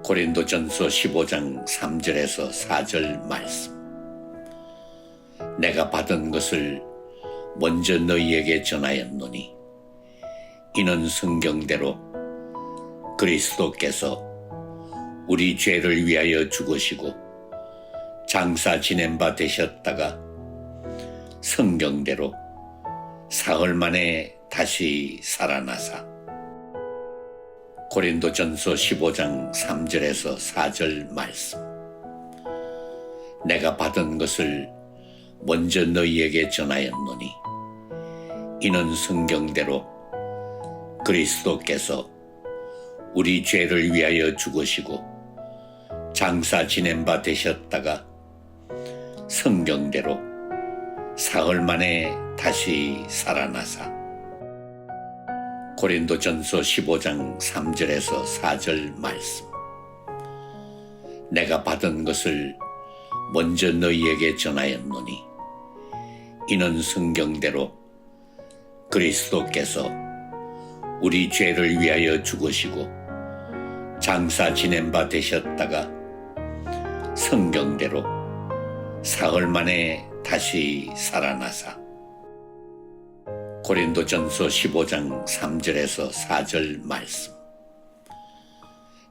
고린도전서 15장 3절에서 4절 말씀. 내가 받은 것을 먼저 너희에게 전하였노니 이는 성경대로 그리스도께서 우리 죄를 위하여 죽으시고 장사 지낸 바 되셨다가 성경대로 사흘 만에 다시 살아나사. 고린도전서 15장 3절에서 4절 말씀. 내가 받은 것을 먼저 너희에게 전하였노니 이는 성경대로 그리스도께서 우리 죄를 위하여 죽으시고 장사 지낸 바 되셨다가 성경대로 사흘 만에 다시 살아나사. 고린도전서 15장 3절에서 4절 말씀. 내가 받은 것을 먼저 너희에게 전하였노니 이는 성경대로 그리스도께서 우리 죄를 위하여 죽으시고 장사 지낸 바 되셨다가 성경대로 사흘 만에 다시 살아나사. 고린도전서 15장 3절에서 4절 말씀.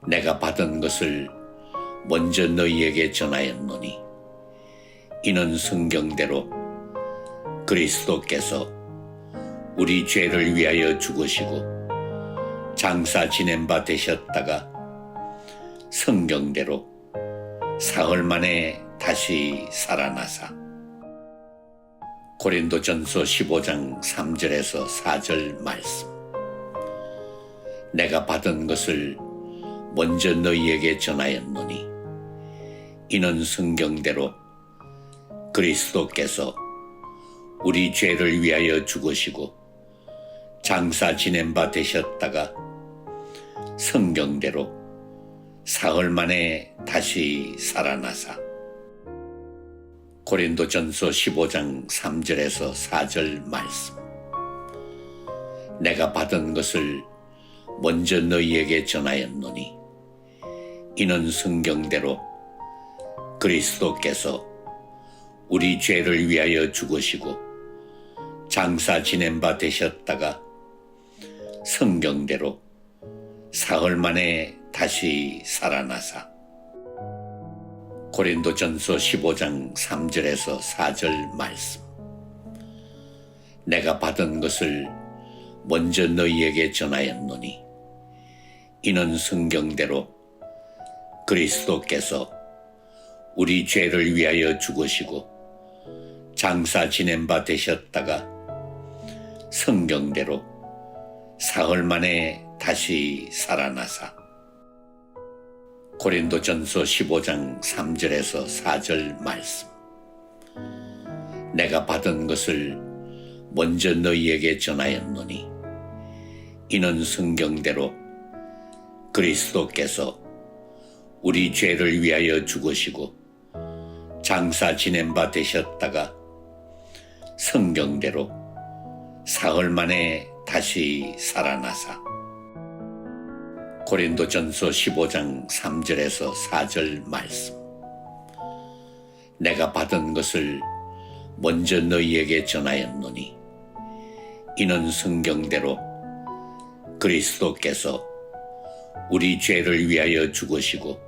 내가 받은 것을 먼저 너희에게 전하였노니 이는 성경대로 그리스도께서 우리 죄를 위하여 죽으시고 장사 지낸 바 되셨다가 성경대로 사흘 만에 다시 살아나사. 고린도전서 15장 3절에서 4절 말씀. 내가 받은 것을 먼저 너희에게 전하였노니 이는 성경대로 그리스도께서 우리 죄를 위하여 죽으시고 장사 지낸 바 되셨다가 성경대로 사흘 만에 다시 살아나사. 고린도전서 15장 3절에서 4절 말씀. 내가 받은 것을 먼저 너희에게 전하였노니 이는 성경대로 그리스도께서 우리 죄를 위하여 죽으시고 장사 지낸 바 되셨다가 성경대로 사흘 만에 다시 살아나사. 고린도전서 15장 3절에서 4절 말씀. 내가 받은 것을 먼저 너희에게 전하였노니 이는 성경대로 그리스도께서 우리 죄를 위하여 죽으시고 장사 지낸 바 되셨다가 성경대로 사흘 만에 다시 살아나사. 고린도전서 15장 3절에서 4절 말씀. 내가 받은 것을 먼저 너희에게 전하였노니 이는 성경대로 그리스도께서 우리 죄를 위하여 죽으시고 장사 지낸 바 되셨다가 성경대로 사흘 만에 다시 살아나사. 고린도전서 15장 3절에서 4절 말씀. 내가 받은 것을 먼저 너희에게 전하였노니 이는 성경대로 그리스도께서 우리 죄를 위하여 죽으시고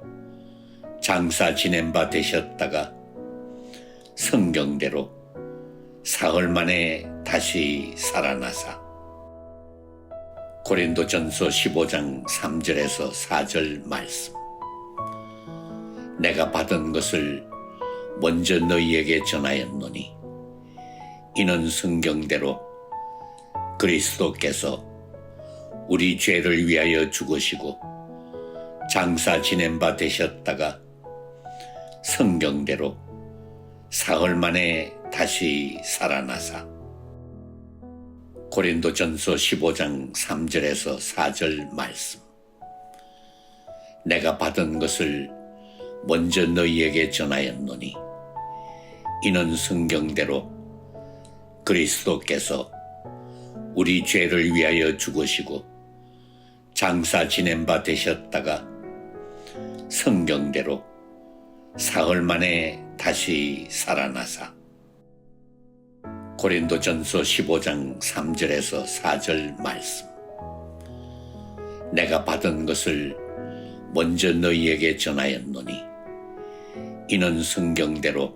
장사 지낸 바 되셨다가 성경대로 사흘 만에 다시 살아나사. 고린도전서 15장 3절에서 4절 말씀. 내가 받은 것을 먼저 너희에게 전하였노니 이는 성경대로 그리스도께서 우리 죄를 위하여 죽으시고 장사 지낸 바 되셨다가 성경대로 사흘 만에 다시 살아나사. 고린도전서 15장 3절에서 4절 말씀. 내가 받은 것을 먼저 너희에게 전하였노니 이는 성경대로 그리스도께서 우리 죄를 위하여 죽으시고 장사 지낸 바 되셨다가 성경대로 사흘 만에 다시 살아나사. 고린도전서 15장 3절에서 4절 말씀. 내가 받은 것을 먼저 너희에게 전하였노니 이는 성경대로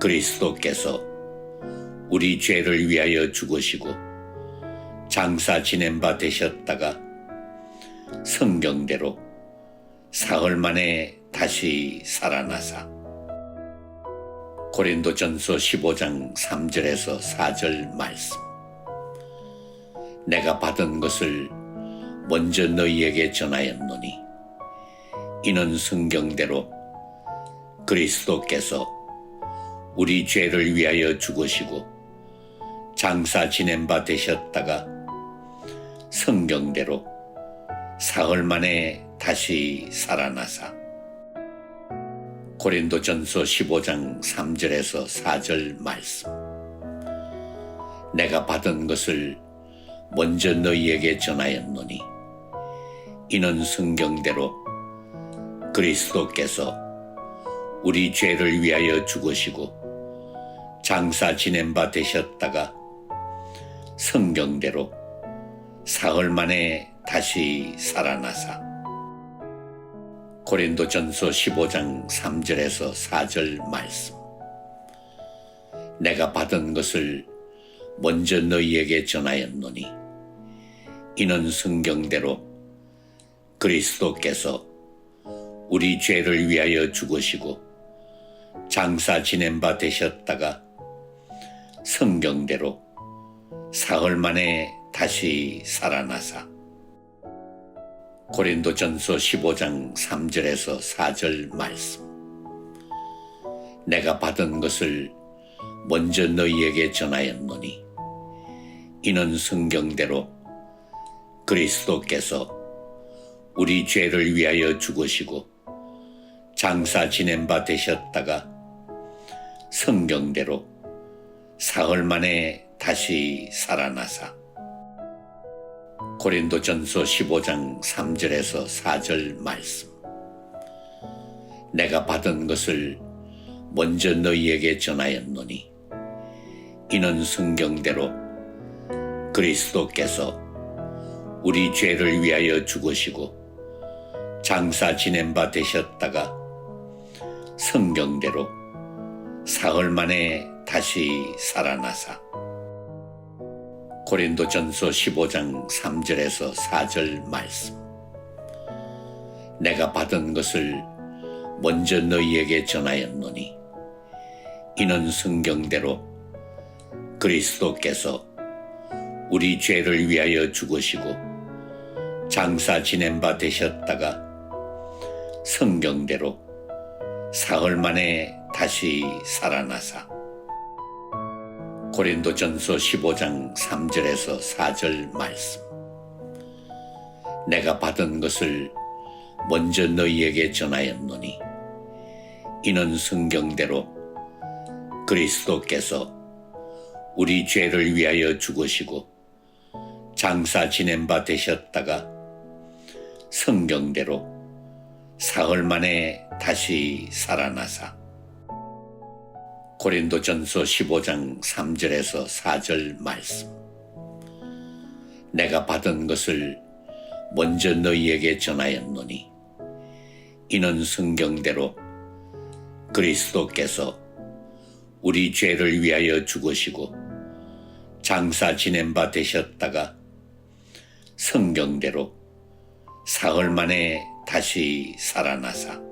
그리스도께서 우리 죄를 위하여 죽으시고 장사 지낸 바 되셨다가 성경대로 사흘 만에 다시 살아나사. 고린도전서 15장 3절에서 4절 말씀. 내가 받은 것을 먼저 너희에게 전하였노니 이는 성경대로 그리스도께서 우리 죄를 위하여 죽으시고 장사 지낸 바 되셨다가 성경대로 사흘 만에 다시 살아나사. 고린도전서 15장 3절에서 4절 말씀. 내가 받은 것을 먼저 너희에게 전하였노니 이는 성경대로 그리스도께서 우리 죄를 위하여 죽으시고 장사 지낸 바 되셨다가 성경대로 사흘 만에 다시 살아나사. 고린도전서 15장 3절에서 4절 말씀. 내가 받은 것을 먼저 너희에게 전하였노니 이는 성경대로 그리스도께서 우리 죄를 위하여 죽으시고 장사 지낸 바 되셨다가 성경대로 사흘 만에 다시 살아나사. 고린도전서 15장 3절에서 4절 말씀. 내가 받은 것을 먼저 너희에게 전하였노니 이는 성경대로 그리스도께서 우리 죄를 위하여 죽으시고 장사 지낸 바 되셨다가 성경대로 사흘 만에 다시 살아나사. 고린도전서 15장 3절에서 4절 말씀. 내가 받은 것을 먼저 너희에게 전하였노니 이는 성경대로 그리스도께서 우리 죄를 위하여 죽으시고 장사 지낸 바 되셨다가 성경대로 사흘 만에 다시 살아나사. 고린도전서 15장 3절에서 4절 말씀. 내가 받은 것을 먼저 너희에게 전하였노니 이는 성경대로 그리스도께서 우리 죄를 위하여 죽으시고 장사 지낸 바 되셨다가 성경대로 사흘 만에 다시 살아나사. 고린도전서 15장 3절에서 4절 말씀. 내가 받은 것을 먼저 너희에게 전하였노니 이는 성경대로 그리스도께서 우리 죄를 위하여 죽으시고 장사 지낸 바 되셨다가 성경대로 사흘 만에 다시 살아나사. 고린도전서 15장 3절에서 4절 말씀. 내가 받은 것을 먼저 너희에게 전하였노니 이는 성경대로 그리스도께서 우리 죄를 위하여 죽으시고 장사 지낸 바 되셨다가 성경대로 사흘 만에 다시 살아나사.